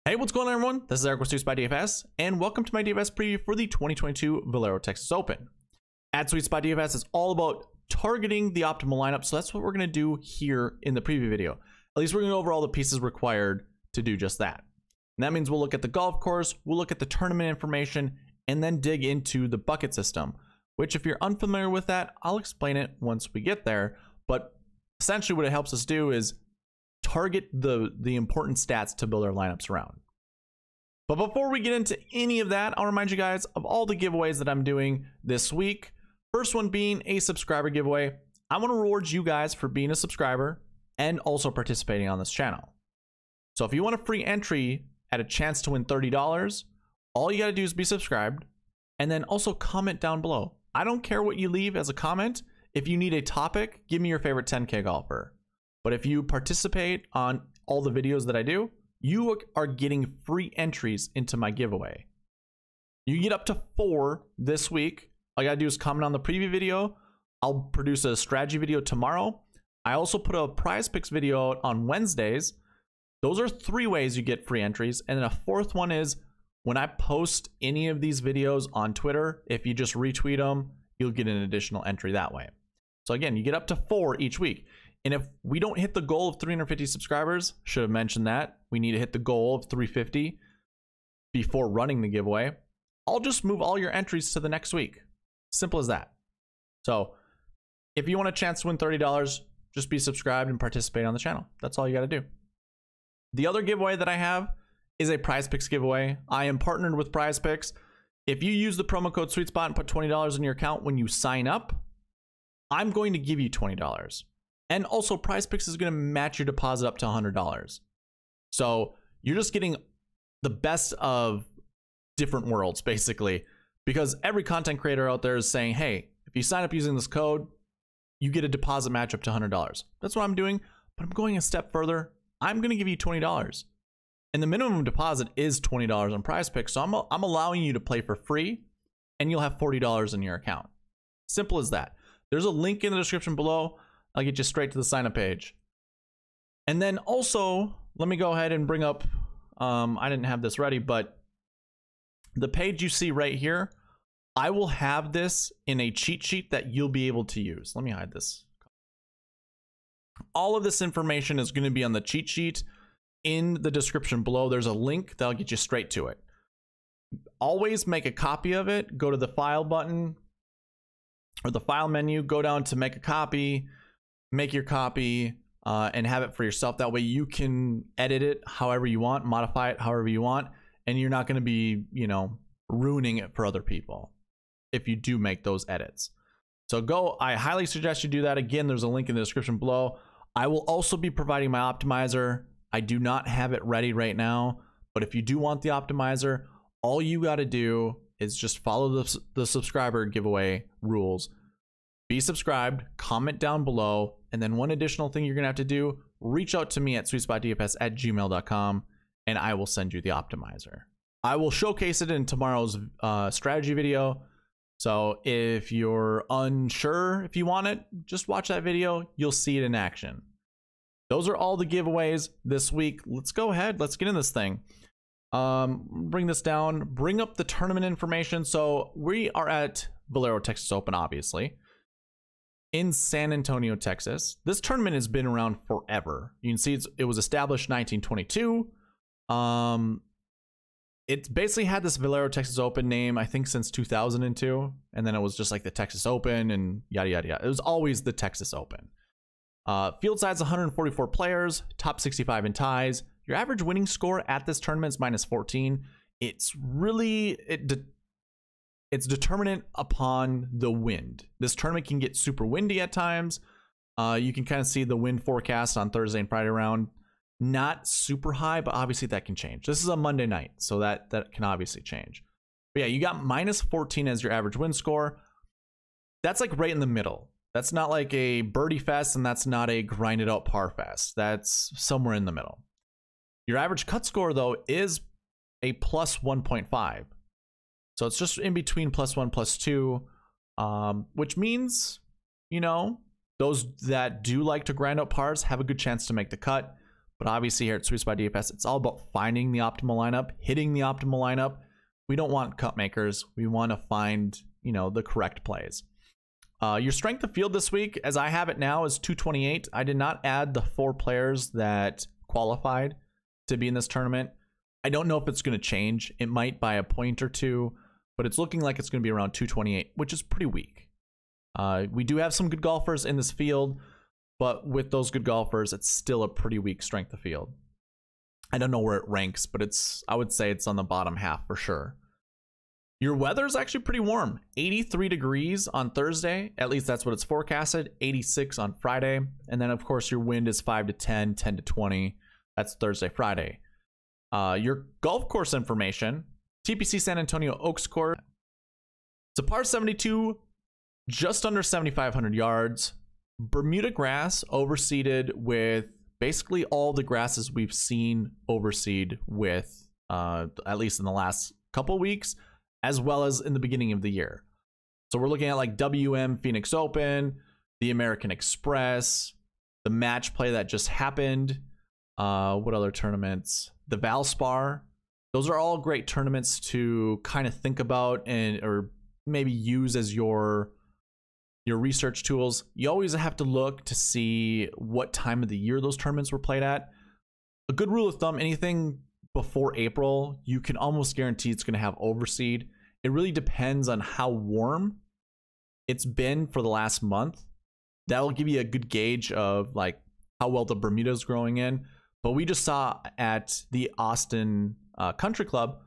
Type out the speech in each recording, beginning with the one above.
Hey, what's going on, everyone? This is Eric with SweetSpotDFS, and welcome to my DFS preview for the 2022 Valero Texas Open. At SweetSpotDFS, it's all about targeting the optimal lineup, so that's what we're going to do here in the preview video. At least we're going to go over all the pieces required to do just that. And that means we'll look at the golf course, we'll look at the tournament information, and then dig into the bucket system, which if you're unfamiliar with that, I'll explain it once we get there. But essentially what it helps us do is target the important stats to build our lineups around. But before we get into any of that, I'll remind you guys of all the giveaways that I'm doing this week. First one being a subscriber giveaway. I want to reward you guys for being a subscriber and also participating on this channel. So if you want a free entry at a chance to win $30, all you got to do is be subscribed and then also comment down below. I don't care what you leave as a comment. If you need a topic, give me your favorite 10K golfer. But if you participate on all the videos that I do, you are getting free entries into my giveaway. You get up to 4 this week. All you gotta do is comment on the preview video. I'll produce a strategy video tomorrow. I also put a prize picks video out on Wednesdays. Those are 3 ways you get free entries. And then a 4th one is when I post any of these videos on Twitter, if you just retweet them, you'll get an additional entry that way. So again, you get up to 4 each week. And if we don't hit the goal of 350 subscribers, should have mentioned that, we need to hit the goal of 350 before running the giveaway, I'll just move all your entries to the next week. Simple as that. So if you want a chance to win $30, just be subscribed and participate on the channel. That's all you got to do. The other giveaway that I have is a prize picks giveaway. I am partnered with prize picks. If you use the promo code SweetSpot and put $20 in your account when you sign up, I'm going to give you $20. And also, Prize Picks is going to match your deposit up to $100. So you're just getting the best of different worlds, basically, because every content creator out there is saying, hey, if you sign up using this code, you get a deposit match up to $100. That's what I'm doing, but I'm going a step further. I'm going to give you $20. And the minimum deposit is $20 on Prize Picks. So I'm allowing you to play for free, and you'll have $40 in your account. Simple as that. There's a link in the description below. I'll get you straight to the sign up page. And then also, let me go ahead and bring up, I didn't have this ready, but the page you see right here, I will have this in a cheat sheet that you'll be able to use. Let me hide this. All of this information is going to be on the cheat sheet in the description below. There's a link that'll get you straight to it. Always make a copy of it. Go to the file button or the file menu, go down to make a copy, make your copy, and have it for yourself. That way you can edit it however you want, modify it however you want, and you're not going to be, ruining it for other people if you do make those edits. So I highly suggest you do that. Again, there's a link in the description below. I will also be providing my optimizer. I do not have it ready right now, but if you do want the optimizer, all you got to do is just follow the subscriber giveaway rules. Be subscribed, comment down below, and then one additional thing you're gonna have to do, reach out to me at sweetspotdfs@gmail.com, and I will send you the optimizer. I will showcase it in tomorrow's strategy video. So if you're unsure if you want it, just watch that video. You'll see it in action. Those are all the giveaways this week. Let's go ahead. Let's get in this thing. Bring this down. Bring up the tournament information. So we are at Valero Texas Open, obviously, in San Antonio, Texas. This tournament has been around forever. You can see it was established 1922. It's basically had this Valero Texas Open name, I think, since 2002. And then it was just like the Texas Open and yada, yada, yada. It was always the Texas Open. Field size 144 players, top 65 in ties. Your average winning score at this tournament is -14. It's really, it's determinant upon the wind. This tournament can get super windy at times. You can kind of see the wind forecast on Thursday and Friday round. Not super high, but obviously that can change. This is a Monday night, so that can obviously change. But yeah, you got -14 as your average win score. That's like right in the middle. That's not like a birdie fest, and that's not a grinded out par fest. That's somewhere in the middle. Your average cut score, though, is a +1.5. So it's just in between +1, +2, which means, those that do like to grind out pars have a good chance to make the cut. But obviously here at SweetSpotDFS, it's all about finding the optimal lineup, hitting the optimal lineup. We don't want cut makers. We want to find, you know, the correct plays. Your strength of field this week, as I have it now, is 228. I did not add the 4 players that qualified to be in this tournament. I don't know if it's going to change. It might by a point or two, but it's looking like it's going to be around 228, which is pretty weak. We do have some good golfers in this field, but with those good golfers, it's still a pretty weak strength of field. I don't know where it ranks, but I would say it's on the bottom half for sure. Your weather is actually pretty warm. 83 degrees on Thursday. At least that's what it's forecasted. 86 on Friday. And then, of course, your wind is 5 to 10, 10 to 20. That's Thursday, Friday. Your golf course information. TPC San Antonio Oaks Course. It's a par 72, just under 7,500 yards. Bermuda grass, overseeded with basically all the grasses we've seen overseed with, at least in the last couple weeks, as well as in the beginning of the year. So we're looking at like WM Phoenix Open, the American Express, the match play that just happened. What other tournaments? The Valspar. Those are all great tournaments to kind of think about and or maybe use as your research tools. You always have to look to see what time of the year those tournaments were played at. A good rule of thumb, anything before April, you can almost guarantee it's going to have overseed. It really depends on how warm it's been for the last month. That'll give you a good gauge of like how well the Bermuda's growing in. But we just saw at the Austin Country Club,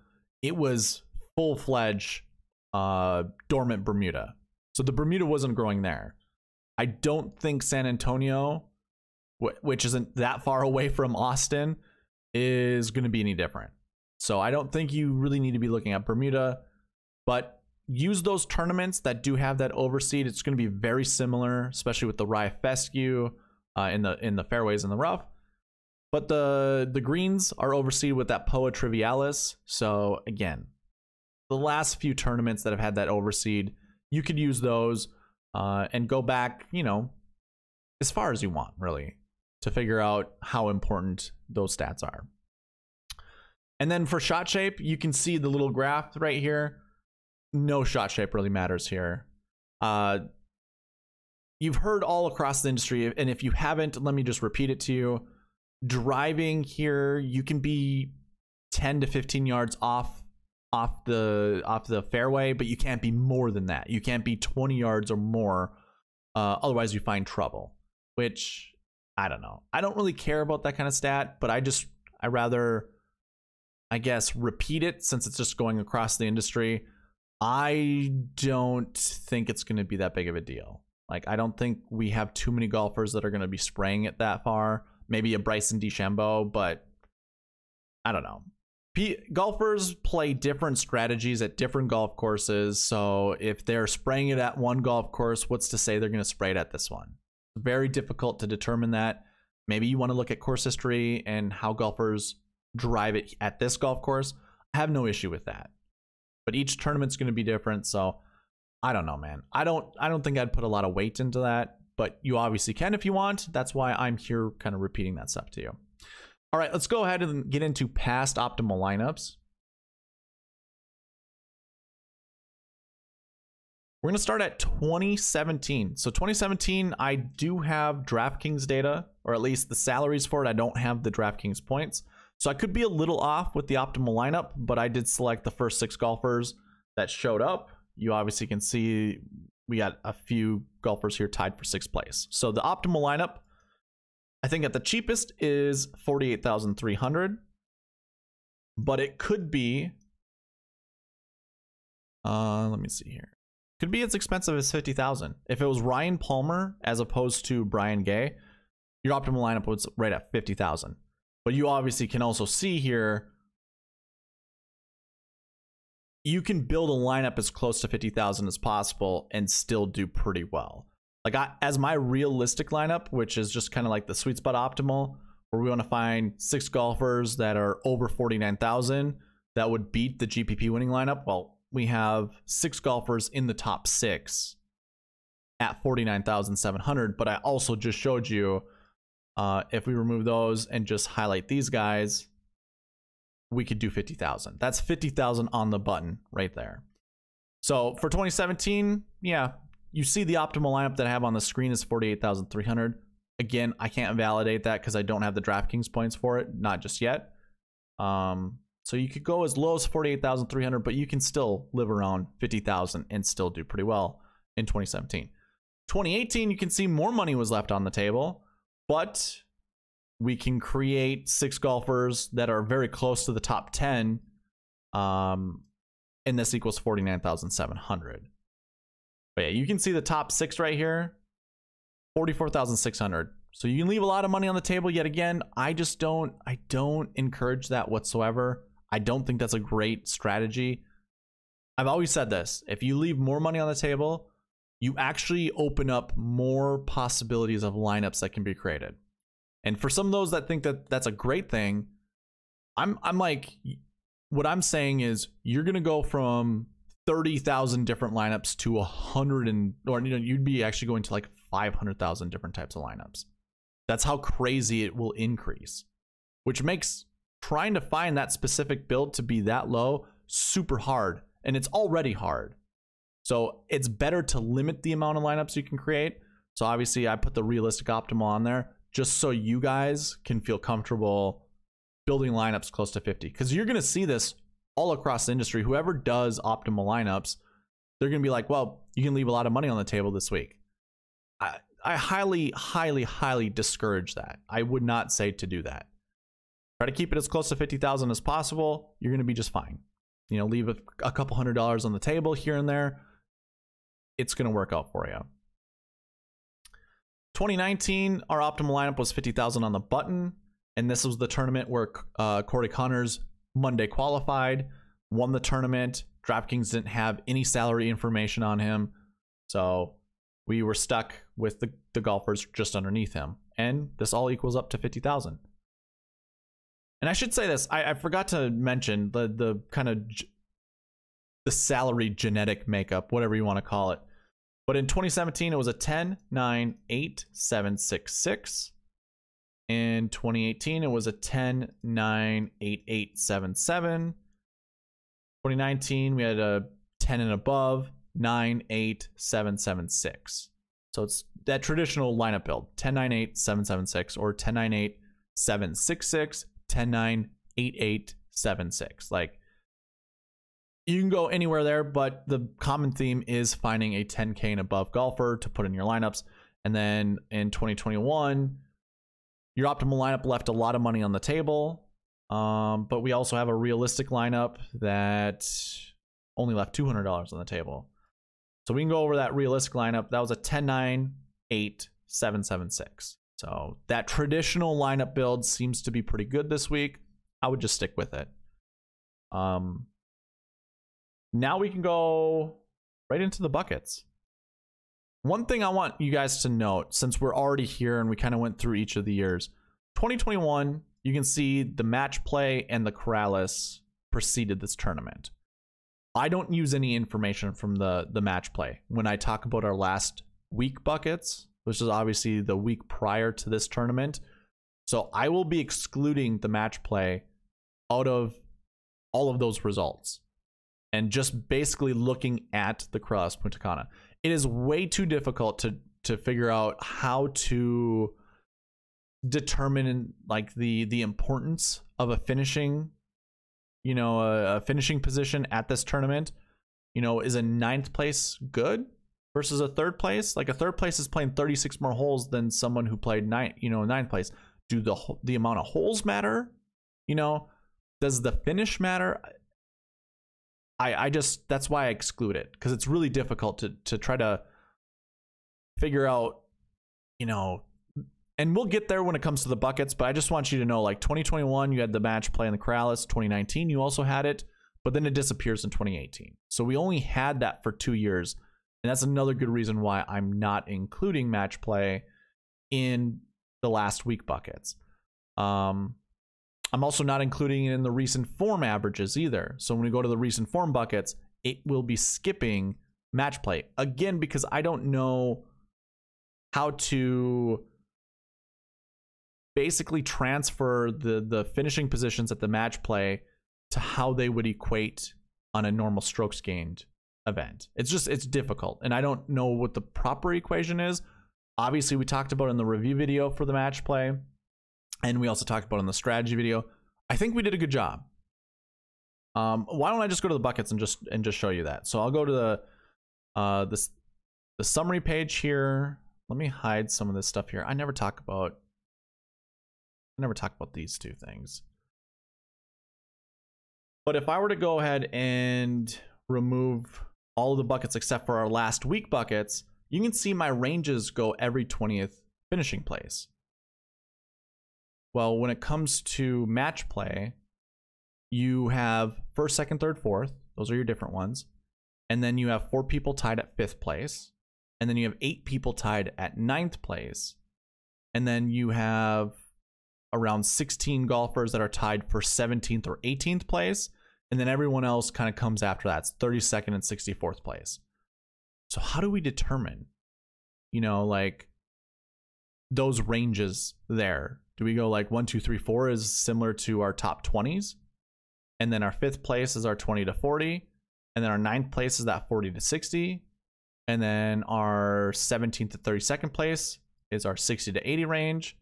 it was full-fledged dormant Bermuda. So the Bermuda wasn't growing there. I don't think San Antonio, which isn't that far away from Austin, is going to be any different. So I don't think you really need to be looking at Bermuda, but use those tournaments that do have that overseed. It's going to be very similar, especially with the Rye Fescue in the fairways and the rough. But the greens are overseed with that Poa Trivialis. So again, the last few tournaments that have had that overseed, you could use those and go back, you know, as far as you want, really, to figure out how important those stats are. And then for shot shape, you can see the little graph right here. No shot shape really matters here. You've heard all across the industry, and if you haven't, let me just repeat it to you. Driving here, you can be 10 to 15 yards off the fairway, but you can't be more than that. You can't be 20 yards or more, otherwise you find trouble, which I don't know. I don't really care about that kind of stat, but I rather, I guess, repeat it since it's just going across the industry. I don't think it's going to be that big of a deal. Like, I don't think we have too many golfers that are going to be spraying it that far. Maybe a Bryson DeChambeau, but I don't know. Golfers play different strategies at different golf courses. So if they're spraying it at one golf course, what's to say they're going to spray it at this one? It's very difficult to determine that. Maybe you want to look at course history and how golfers drive it at this golf course. I have no issue with that. But each tournament's going to be different. So I don't know, man. I don't think I'd put a lot of weight into that. But you obviously can if you want. That's why I'm here kind of repeating that stuff to you. All right, let's go ahead and get into past optimal lineups. We're going to start at 2017. So 2017, I do have DraftKings data, or at least the salaries for it. I don't have the DraftKings points. So I could be a little off with the optimal lineup, but I did select the first 6 golfers that showed up. You obviously can see we got a few golfers here tied for 6th place. So the optimal lineup, I think at the cheapest is 48,300, but it could be, let me see here. Could be as expensive as 50,000. If it was Ryan Palmer as opposed to Brian Gay, your optimal lineup was right at 50,000. But you obviously can also see here, you can build a lineup as close to 50,000 as possible and still do pretty well. Like as my realistic lineup, which is just kind of like the sweet spot optimal, where we want to find 6 golfers that are over 49,000 that would beat the GPP winning lineup. Well, we have 6 golfers in the top 6 at 49,700, but I also just showed you If we remove those and just highlight these guys, we could do 50,000. That's 50,000 on the button right there. So for 2017, yeah, you see the optimal lineup that I have on the screen is 48,300. Again, I can't validate that because I don't have the DraftKings points for it, not just yet. So you could go as low as 48,300, but you can still live around 50,000 and still do pretty well in 2017. 2018, you can see more money was left on the table, but we can create 6 golfers that are very close to the top 10. And this equals 49,700. But yeah, you can see the top 6 right here, 44,600. So you can leave a lot of money on the table. Yet again, I don't encourage that whatsoever. I don't think that's a great strategy. I've always said this: if you leave more money on the table, you actually open up more possibilities of lineups that can be created. And for some of those that think that that's a great thing, I'm like, what I'm saying is you're gonna go from 30,000 different lineups to 100 and, or you'd be actually going to like 500,000 different types of lineups. That's how crazy it will increase, which makes trying to find that specific build to be that low super hard, and it's already hard. So it's better to limit the amount of lineups you can create. So obviously I put the realistic optimal on there just so you guys can feel comfortable building lineups close to 50, because you're going to see this all across the industry. Whoever does optimal lineups, they're going to be like, well, you can leave a lot of money on the table this week. I highly discourage that. I would not say to do that. Try to keep it as close to 50,000 as possible. You're going to be just fine. You know, leave a couple $100 on the table here and there. It's going to work out for you. 2019, our optimal lineup was 50,000 on the button. And this was the tournament where Corey Connors Monday qualified, won the tournament. DraftKings didn't have any salary information on him. So we were stuck with the golfers just underneath him. And this all equals up to 50,000. And I should say this, I forgot to mention the kind of the salary genetic makeup, whatever you want to call it. But in 2017, it was a 10, 9, 8, 7, 6, 6. In 2018, it was a 10, 9, 8, 8, 7, 7. 2019, we had a 10 and above, 9, 8, 7, 7, 6. So it's that traditional lineup build, 10, 9, 8, 7, 7, 6, or 10, 9, 8, 7, 6, 6, 10, 9, 8, 8, 7, 6. Like, you can go anywhere there, but the common theme is finding a 10K and above golfer to put in your lineups. And then in 2021, your optimal lineup left a lot of money on the table. But we also have a realistic lineup that only left $200 on the table. So we can go over that realistic lineup. That was a 10, 9, 8, 7, 7, 6. So that traditional lineup build seems to be pretty good this week. I would just stick with it. Now we can go right into the buckets. One thing I want you guys to note, since we're already here and we kind of went through each of the years, 2021, you can see the match play and the Corrales preceded this tournament. I don't use any information from the match play when I talk about our last week buckets, which is obviously the week prior to this tournament. So I will be excluding the match play out of all of those results and just basically looking at the Corrales Punta Cana. It is way too difficult to figure out how to determine like the importance of a finishing, you know, a finishing position at this tournament. You know, is a 9th place good versus a 3rd place? Like a 3rd place is playing 36 more holes than someone who played 9th place. Do the amount of holes matter? You know, does the finish matter? I just, that's why I exclude it, because it's really difficult to try to figure out, you know, and we'll get there when it comes to the buckets, but I just want you to know, like 2021, you had the match play in the Corrales. 2019, you also had it, but then it disappears in 2018. So we only had that for 2 years. And that's another good reason why I'm not including match play in the last week buckets. I'm also not including it in the recent form averages either. So when we go to the recent form buckets, it will be skipping match play. Again, because I don't know how to basically transfer the finishing positions at the match play to how they would equate on a normal strokes gained event. It's difficult, and I don't know what the proper equation is. Obviously, we talked about it in the review video for the match play, and we also talked about it in the strategy video. I think we did a good job. Why don't I just go to the buckets and just show you that? So I'll go to the summary page here. Let me hide some of this stuff here. I never talk about these two things. But if I were to go ahead and remove all of the buckets except for our last week buckets, you can see my ranges go every 20th finishing place. Well, when it comes to match play, you have first, second, third, fourth. Those are your different ones. And then you have 4 people tied at 5th place. And then you have 8 people tied at 9th place. And then you have around 16 golfers that are tied for 17th or 18th place. And then everyone else kind of comes after that. It's 32nd and 64th place. So how do we determine, like those ranges there? Do we go like 1, 2, 3, 4 is similar to our top 20s? And then our 5th place is our 20 to 40. And then our 9th place is that 40 to 60. And then our 17th to 32nd place is our 60 to 80 range.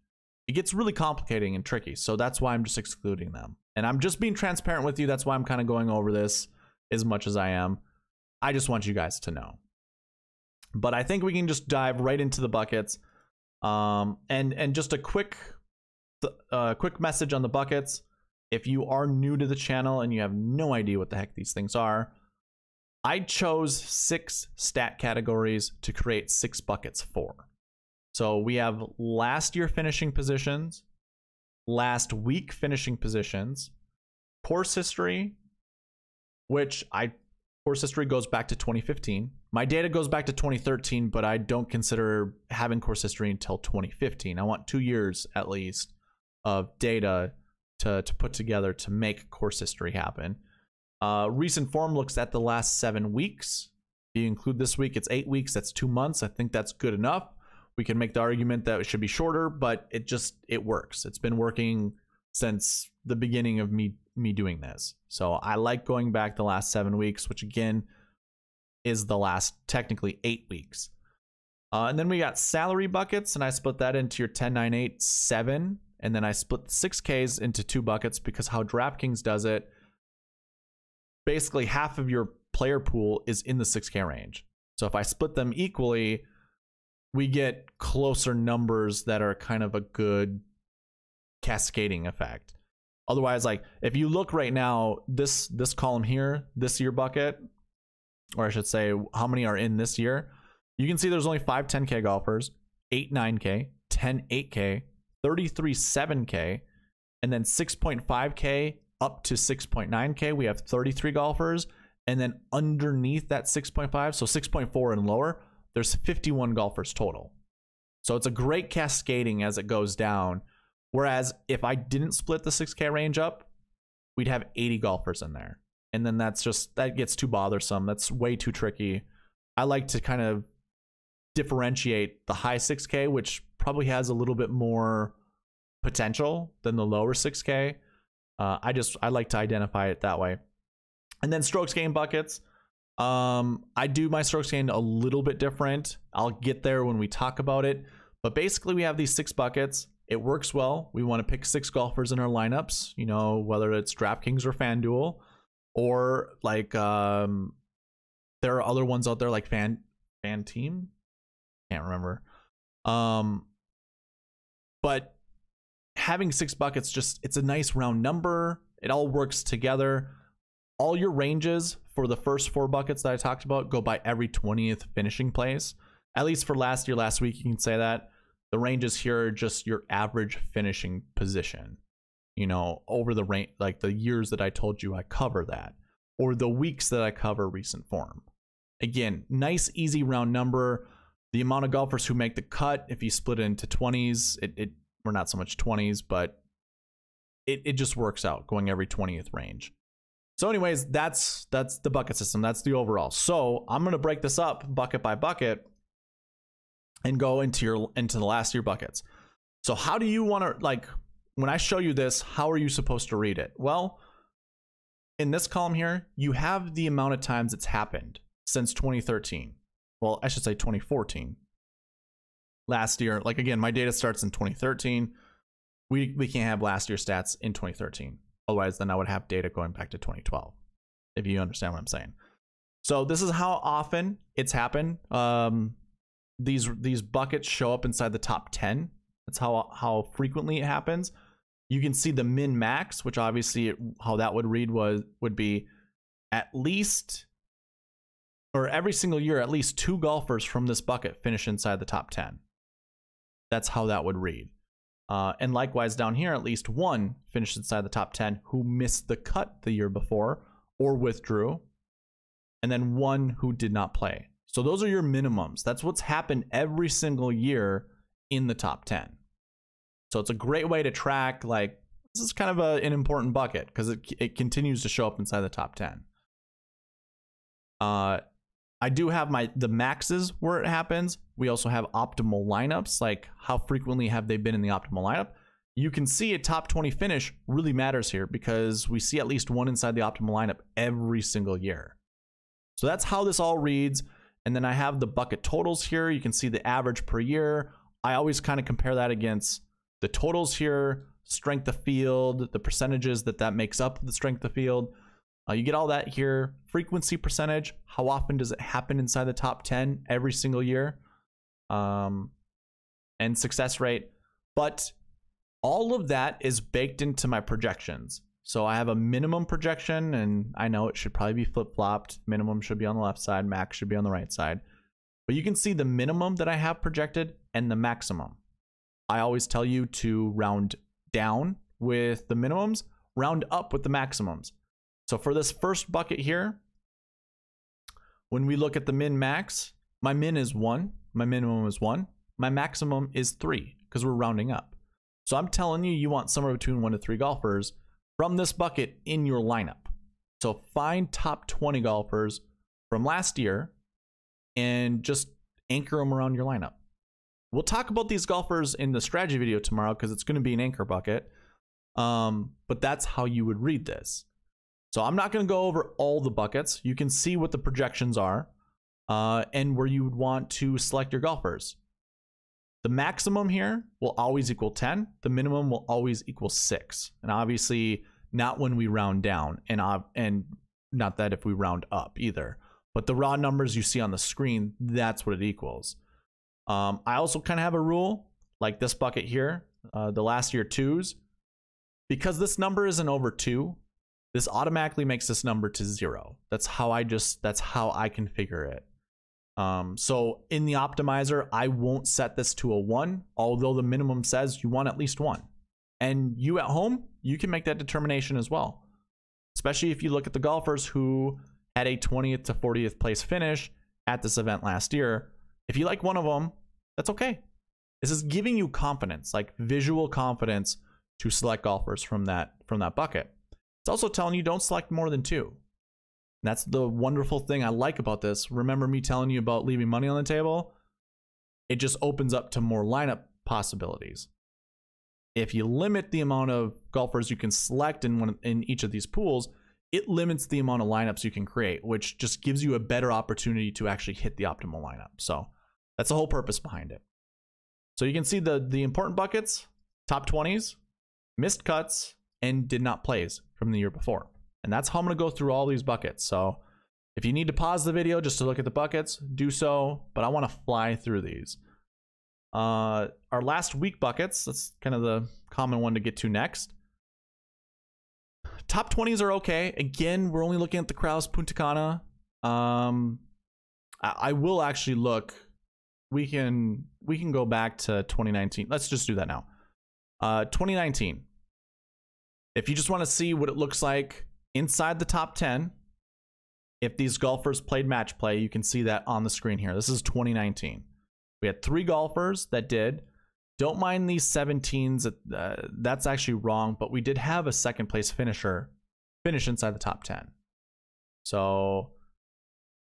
It gets really complicating and tricky. So that's why I'm just excluding them. And I'm just being transparent with you. That's why I'm kind of going over this as much as I am. I just want you guys to know. But I think we can just dive right into the buckets. And just a quick message on the buckets. If you are new to the channel and you have no idea what the heck these things are, I chose 6 stat categories to create 6 buckets for. So we have last year finishing positions, last week finishing positions, course history, course history goes back to 2015. My data goes back to 2013, but I don't consider having course history until 2015. I want 2 years at least of data to put together to make course history happen. Recent form looks at the last 7 weeks. If you include this week, it's 8 weeks. That's 2 months. I think that's good enough. We can make the argument that it should be shorter, but it works. It's been working since the beginning of me doing this. So I like going back the last 7 weeks, which again is the last technically 8 weeks. And then we got salary buckets, and I split that into your 10, 9, 8, 7. And then I split the 6Ks into 2 buckets because how DraftKings does it, basically half of your player pool is in the 6K range. So if I split them equally, we get closer numbers that are kind of a good cascading effect. Otherwise, like if you look right now, this column here, this year bucket, or I should say how many are in this year, you can see there's only 5 10K golfers, 8 9K, 10 8K, 33 7K, and then 6.5K up to 6.9K. We have 33 golfers. And then underneath that 6.5, so 6.4 and lower, there's 51 golfers total. So it's a great cascading as it goes down. Whereas if I didn't split the 6K range up, we'd have 80 golfers in there. And then that gets too bothersome. That's way too tricky. I like to kind of differentiate the high 6K, which probably has a little bit more potential than the lower 6K. I like to identify it that way. And then strokes gained buckets. I do my strokes gained a little bit different. I'll get there when we talk about it. But basically we have these 6 buckets. It works well. We want to pick 6 golfers in our lineups, whether it's DraftKings or FanDuel, or like there are other ones out there like Fan Team. Can't remember. But having 6 buckets, it's a nice round number. It all works together. All your ranges for the first 4 buckets that I talked about go by every 20th finishing place. At least for last week, you can say that. The ranges here are just your average finishing position, over the range, like the years that I told you I cover that, or the weeks that I cover recent form. Again, nice, easy round number. The amount of golfers who make the cut, if you split it into 20s, or not so much 20s, but it just works out going every 20th range. So anyways, that's the bucket system. That's the overall. So I'm going to break this up bucket by bucket and go into the last year buckets. So how do you want to, like, when I show you this, how are you supposed to read it? Well, in this column here, you have the amount of times it's happened since 2013. Well, I should say 2014. Last year, like, again, my data starts in 2013. We can't have last year's stats in 2013. Otherwise, then I would have data going back to 2012, if you understand what I'm saying. So this is how often it's happened. These buckets show up inside the top 10. That's how frequently it happens. You can see the min max, which obviously how that would read would be at least, or every single year, at least 2 golfers from this bucket finish inside the top 10. That's how that would read. And likewise down here, at least 1 finished inside the top 10 who missed the cut the year before or withdrew, and then 1 who did not play. So those are your minimums. That's what's happened every single year in the top 10. So it's a great way to track, like, this is kind of an important bucket because it continues to show up inside the top 10. I do have the maxes where it happens. We also have optimal lineups, like how frequently have they been in the optimal lineup. You can see a top 20 finish really matters here because we see at least 1 inside the optimal lineup every single year. So that's how this all reads. And then I have the bucket totals here. You can see the average per year. I always kind of compare that against the totals here, strength of field, the percentages that makes up the strength of field. You get all that here. Frequency percentage, how often does it happen inside the top 10 every single year? And success rate. But all of that is baked into my projections. So I have a minimum projection, and I know it should probably be flip-flopped. Minimum should be on the left side, max should be on the right side. But you can see the minimum that I have projected and the maximum. I always tell you to round down with the minimums, round up with the maximums. So for this first bucket here, when we look at the min max, my min is 1, my minimum is 1, my maximum is 3 because we're rounding up. So I'm telling you, you want somewhere between 1 to 3 golfers from this bucket in your lineup. So find top 20 golfers from last year and just anchor them around your lineup. We'll talk about these golfers in the strategy video tomorrow because it's going to be an anchor bucket. But that's how you would read this. So I'm not going to go over all the buckets. You can see what the projections are and where you would want to select your golfers. The maximum here will always equal 10. The minimum will always equal 6. And obviously not when we round down, and not that if we round up either. But the raw numbers you see on the screen, that's what it equals. I also kind of have a rule, like this bucket here, the last year 2s. Because this number isn't over 2, this automatically makes this number to 0. That's how I configure it. So in the optimizer, I won't set this to a 1, although the minimum says you want at least 1. And you at home, you can make that determination as well. Especially if you look at the golfers who had a 20th to 40th place finish at this event last year. If you like one of them, that's okay. This is giving you confidence, like visual confidence, to select golfers from that bucket. It's also telling you don't select more than 2. That's the wonderful thing I like about this. Remember me telling you about leaving money on the table? It just opens up to more lineup possibilities. If you limit the amount of golfers you can select in each of these pools, it limits the amount of lineups you can create, which just gives you a better opportunity to actually hit the optimal lineup. So that's the whole purpose behind it. So you can see the important buckets, top 20s, missed cuts, and did not plays from the year before. And that's how I'm going to go through all these buckets. So if you need to pause the video just to look at the buckets, do so. But I want to fly through these. Our last week buckets, that's kind of the common one to get to next. Top 20s are okay. Again, we're only looking at the Kraus Punta Cana. I will actually look. We can go back to 2019. Let's just do that now. 2019. If you just want to see what it looks like inside the top 10, if these golfers played match play, you can see that on the screen here. This is 2019. We had 3 golfers that did. Don't mind these 17s. That's actually wrong, but we did have a second place finisher finish inside the top 10. So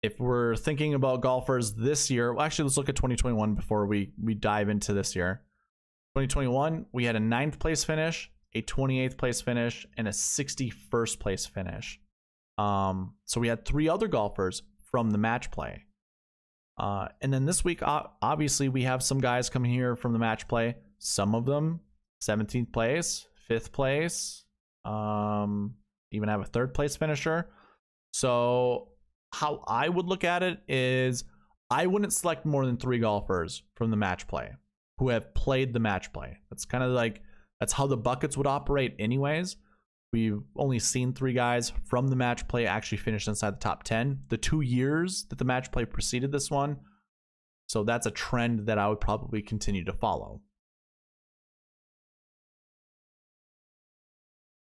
if we're thinking about golfers this year, well, actually, let's look at 2021 before we dive into this year. 2021, we had a 9th place finish, a 28th place finish, and a 61st place finish. So we had 3 other golfers from the match play. And then this week, obviously, we have some guys coming here from the match play. Some of them 17th place, 5th place, even have a 3rd place finisher. So how I would look at it is I wouldn't select more than 3 golfers from the match play who have played the match play. That's kind of like, that's how the buckets would operate anyways. We've only seen 3 guys from the match play actually finish inside the top 10. The 2 years that the match play preceded this one. So that's a trend that I would probably continue to follow.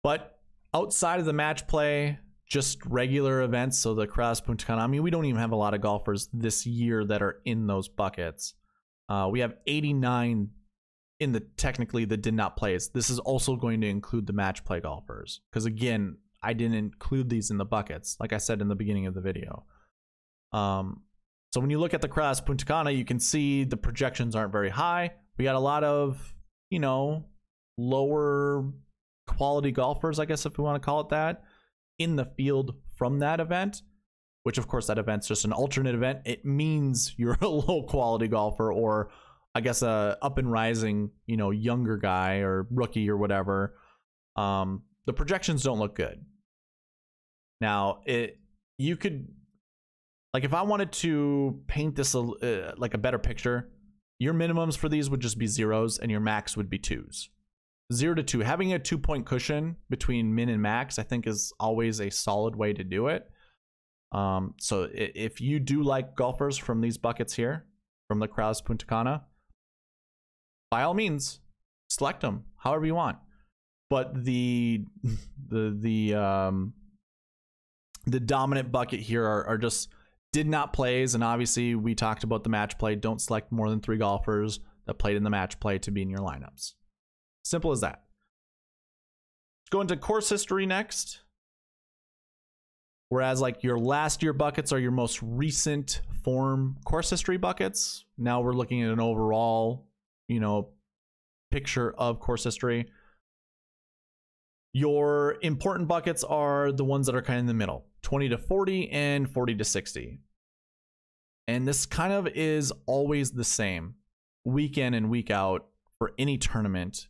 But outside of the match play, just regular events, so the Cross Punta Cana, I mean, we don't even have a lot of golfers this year that are in those buckets. We have 89 in the technically that did not play. This is also going to include the match play golfers, because again, I didn't include these in the buckets, like I said in the beginning of the video. So when you look at the Cross Punta Cana, you can see the projections aren't very high. We got a lot of, you know, lower quality golfers, I guess if we want to call it that, in the field from that event, which of course that event's just an alternate event. It means you're a low quality golfer, or I guess a up and rising, you know, younger guy or rookie or whatever. The projections don't look good. Now, you could, like, if I wanted to paint this like a better picture, your minimums for these would just be 0s and your max would be 2s. 0 to 2. Having a 2-point cushion between min and max, I think, is always a solid way to do it. So if you do like golfers from these buckets here, from the Cross Punta Cana, by all means, select them however you want. But the dominant bucket here are just did not plays, and obviously we talked about the match play. Don't select more than 3 golfers that played in the match play to be in your lineups. Simple as that. Let's go into course history next. Whereas like your last year buckets are your most recent form course history buckets. Now we're looking at an overall, you know, picture of course history. Your important buckets are the ones that are kind of in the middle, 20 to 40 and 40 to 60. And this kind of is always the same week in and week out for any tournament.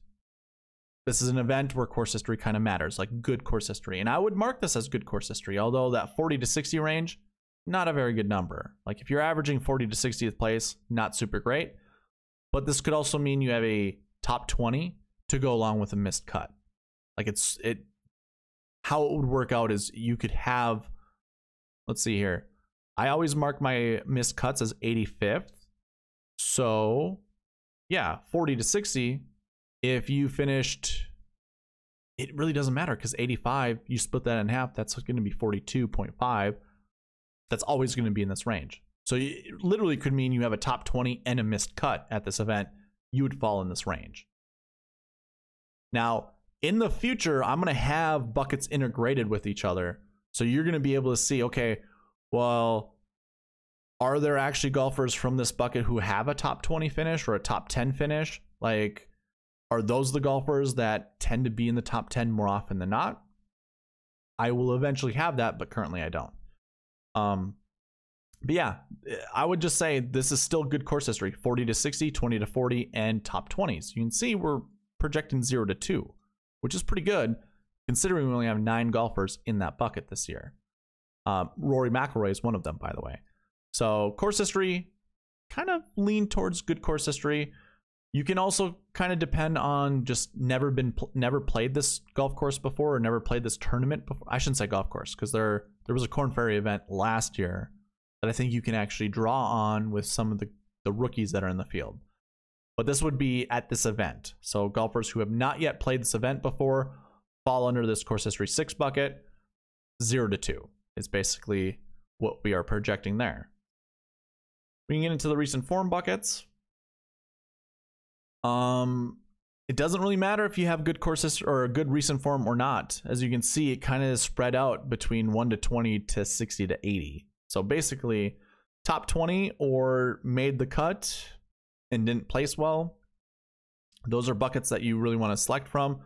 This is an event where course history kind of matters, like good course history. And I would mark this as good course history, although that 40 to 60 range, not a very good number. Like if you're averaging 40 to 60th place, not super great. But this could also mean you have a top 20 to go along with a missed cut. Like how it would work out is you could have, let's see here. I always mark my missed cuts as 85th. So yeah, 40 to 60. If you finished, it really doesn't matter because 85, you split that in half, that's going to be 42.5. That's always going to be in this range. So it literally could mean you have a top 20 and a missed cut at this event. You would fall in this range. Now, in the future, I'm going to have buckets integrated with each other. So you're going to be able to see, okay, well, are there actually golfers from this bucket who have a top 20 finish or a top 10 finish? Like, are those the golfers that tend to be in the top 10 more often than not? I will eventually have that, but currently I don't. But yeah, I would just say this is still good course history. 40 to 60, 20 to 40, and top 20s. You can see we're projecting 0 to 2, which is pretty good considering we only have 9 golfers in that bucket this year. Rory McIlroy is one of them, by the way. So course history, kind of lean towards good course history. You can also kind of depend on just never played this golf course before or never played this tournament before. I shouldn't say golf course because there was a Korn Ferry event last year that I think you can actually draw on with some of the rookies that are in the field. But this would be at this event. So golfers who have not yet played this event before fall under this course history 6 bucket. 0 to 2 is basically what we are projecting there. We can get into the recent form buckets. It doesn't really matter if you have good courses or a good recent form or not. As you can see, it kind of is spread out between 1 to 20 to 60 to 80. So basically, top 20 or made the cut and didn't place well. Those are buckets that you really want to select from.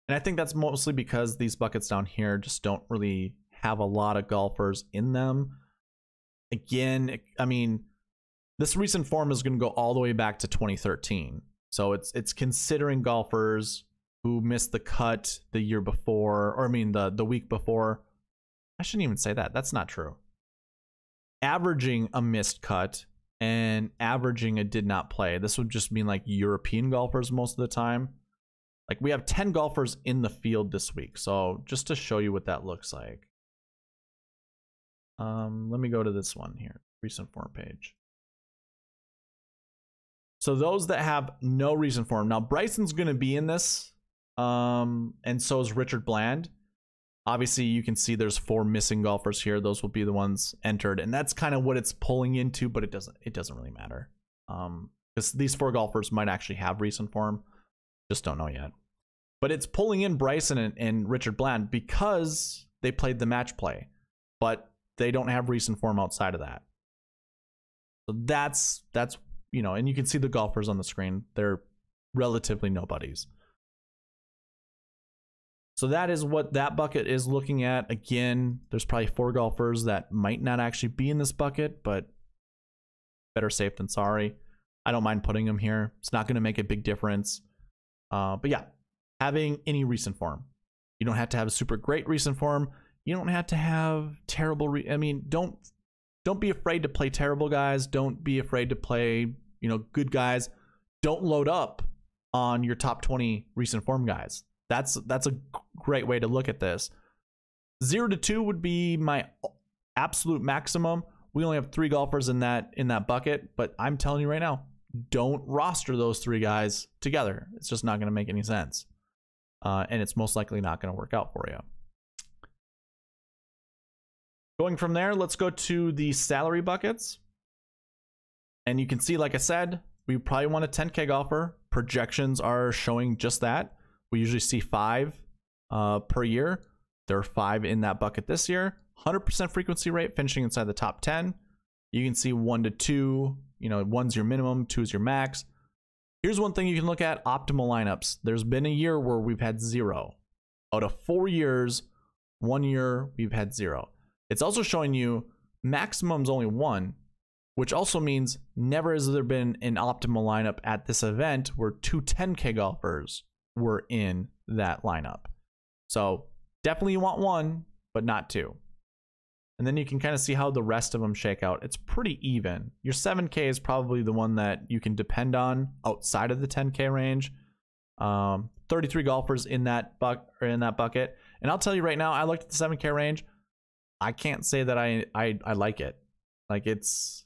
And I think that's mostly because these buckets down here just don't really have a lot of golfers in them. Again, I mean, this recent form is going to go all the way back to 2013. So it's considering golfers who missed the cut the year before, or I mean the week before. I shouldn't even say that. That's not true. Averaging a missed cut and averaging a did not play. This would just mean like European golfers most of the time. Like we have 10 golfers in the field this week. So just to show you what that looks like. Let me go to this one here, recent form page. So those that have no recent form. Now Bryson's going to be in this, and so is Richard Bland. Obviously, you can see there's 4 missing golfers here. Those will be the ones entered, and that's kind of what it's pulling into. But it doesn't really matter, because these 4 golfers might actually have recent form, just don't know yet. But it's pulling in Bryson and Richard Bland because they played the match play, but they don't have recent form outside of that. So that's you know, and you can see the golfers on the screen. They're relatively nobodies. So that is what that bucket is looking at. Again, there's probably 4 golfers that might not actually be in this bucket, but better safe than sorry. I don't mind putting them here. It's not going to make a big difference. But yeah, having any recent form. You don't have to have a super great recent form. You don't have to have terrible. I mean, don't be afraid to play terrible guys. Don't be afraid to play, you know, good guys. Don't load up on your top 20 recent form guys. That's a great way to look at this. 0 to 2 would be my absolute maximum. We only have 3 golfers in that bucket, but I'm telling you right now, don't roster those 3 guys together. It's just not going to make any sense. And it's most likely not going to work out for you. Going from there, let's go to the salary buckets. And you can see, like I said, we probably want a 10K golfer. Projections are showing just that. We usually see 5 per year. There are 5 in that bucket this year. 100% frequency rate, finishing inside the top 10. You can see 1 to 2. You know, 1's your minimum, 2 is your max. Here's one thing you can look at: optimal lineups. There's been a year where we've had 0. Out of 4 years, 1 year we've had 0. It's also showing you maximum's only 1, which also means never has there been an optimal lineup at this event where 2 10K golfers were in that lineup. So definitely you want 1, but not 2. And then you can kind of see how the rest of them shake out. It's pretty even. Your 7K is probably the one that you can depend on outside of the 10K range. 33 golfers in that bucket. And I'll tell you right now, I looked at the 7K range. I can't say that I like it. Like it's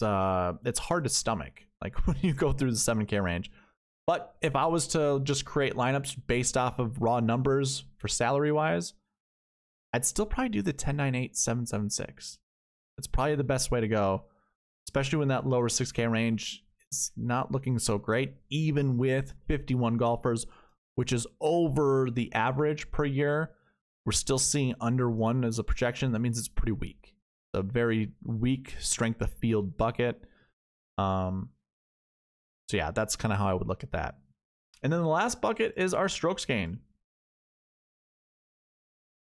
hard to stomach, like when you go through the 7K range. But if I was to just create lineups based off of raw numbers for salary wise, I'd still probably do the 10-9-8 7-7-6. It's probably the best way to go, especially when that lower 6K range is not looking so great, even with 51 golfers, which is over the average per year. We're still seeing under 1 as a projection. That means it's pretty weak. A very weak strength of field bucket. So yeah, that's kind of how I would look at that. And then the last bucket is our strokes gained.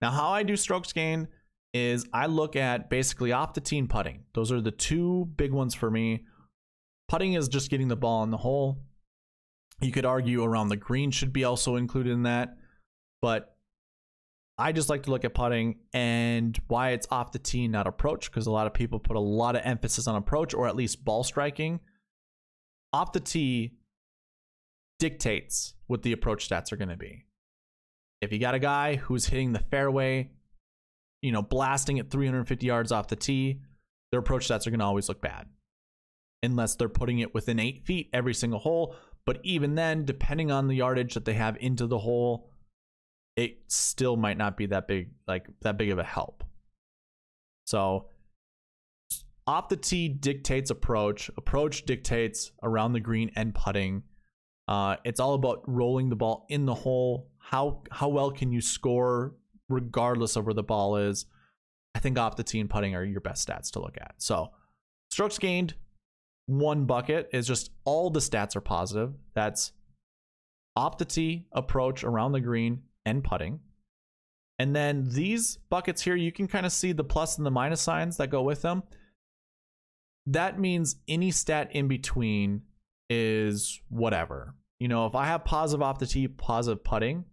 Now, how I do strokes gained is I look at basically off the tee and putting. Those are the 2 big ones for me. Putting is just getting the ball in the hole. You could argue around the green should be also included in that, but I just like to look at putting and why it's off the tee, not approach, because a lot of people put a lot of emphasis on approach, or at least ball striking. Off the tee dictates what the approach stats are going to be. If you got a guy who's hitting the fairway, you know, blasting at 350 yards off the tee, their approach stats are going to always look bad. Unless they're putting it within 8 feet every single hole. But even then, depending on the yardage that they have into the hole, it still might not be that big, like that big of a help. So off the tee dictates approach. Approach dictates around the green and putting. It's all about rolling the ball in the hole. How well can you score regardless of where the ball is? I think off the tee and putting are your best stats to look at. So strokes gained, one bucket is just all the stats are positive. That's off the tee, approach, around the green, and putting. And then these buckets here, you can kind of see the plus and the minus signs that go with them. That means any stat in between is whatever. You know, if I have positive off the tee, positive putting,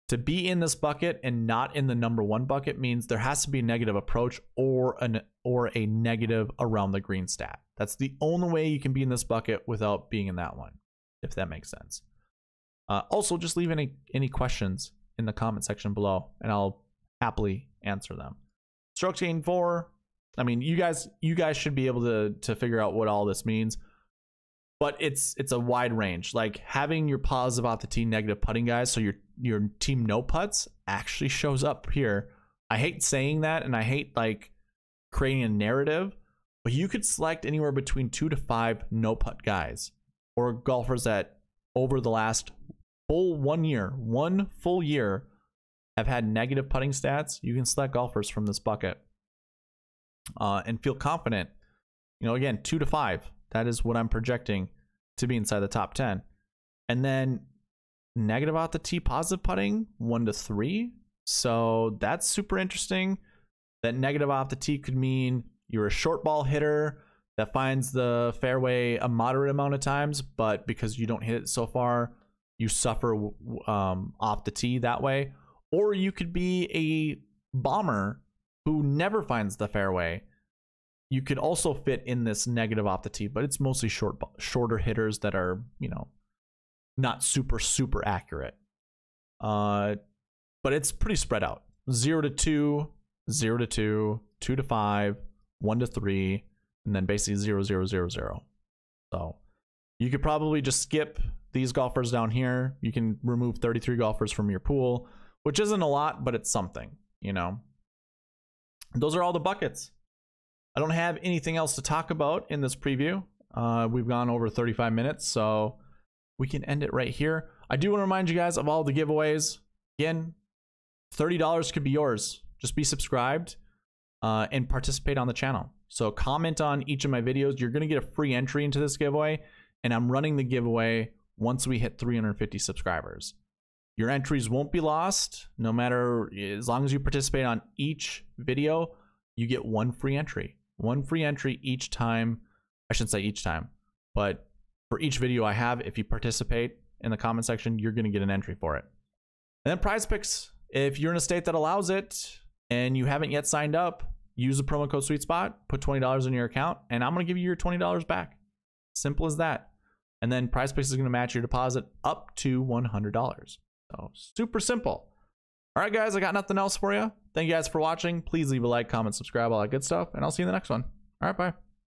to be in this bucket and not in the number one bucket means there has to be a negative approach or a negative around the green stat. That's the only way you can be in this bucket without being in that one, if that makes sense. Also, just leave any questions in the comment section below, and I'll happily answer them. Strokes gained 4. I mean, you guys should be able to figure out what all this means. But it's a wide range. Like having your positive off the tee, negative putting guys, so your team no putts actually shows up here. I hate saying that, and I hate like creating a narrative, but you could select anywhere between 2 to 5 no putt guys, or golfers that over the last one full year have had negative putting stats. You can select golfers from this bucket and feel confident. You know, again, 2 to 5. That is what I'm projecting to be inside the top 10. And then negative off the tee, positive putting, 1 to 3. So that's super interesting. That negative off the tee could mean you're a short ball hitter that finds the fairway a moderate amount of times, but because you don't hit it so far, you suffer off the tee that way. Or you could be a bomber who never finds the fairway. You could also fit in this negative off the tee, but it's mostly shorter hitters that are, you know, not super accurate. But it's pretty spread out. 0 to 2, 0 to 2, 2 to 5, 1 to 3, and then basically 0, 0, 0, 0. So you could probably just skip these golfers down here. You can remove 33 golfers from your pool, which isn't a lot, but it's something, you know. Those are all the buckets. I don't have anything else to talk about in this preview. We've gone over 35 minutes, so we can end it right here. I do want to remind you guys of all the giveaways. Again, $30 could be yours. Just be subscribed and participate on the channel. So comment on each of my videos. You're going to get a free entry into this giveaway, and I'm running the giveaway once we hit 350 subscribers. Your entries won't be lost, no matter, as long as you participate on each video, you get 1 free entry. 1 free entry each time. I shouldn't say each time, but for each video I have, if you participate in the comment section, you're going to get an entry for it. And then Prize Picks, if you're in a state that allows it and you haven't yet signed up, use the promo code SweetSpot, put $20 in your account, and I'm going to give you your $20 back. Simple as that. And then Prize Picks is going to match your deposit up to $100. So super simple. All right, guys, I got nothing else for you. Thank you guys for watching. Please leave a like, comment, subscribe, all that good stuff, and I'll see you in the next one. All right, bye.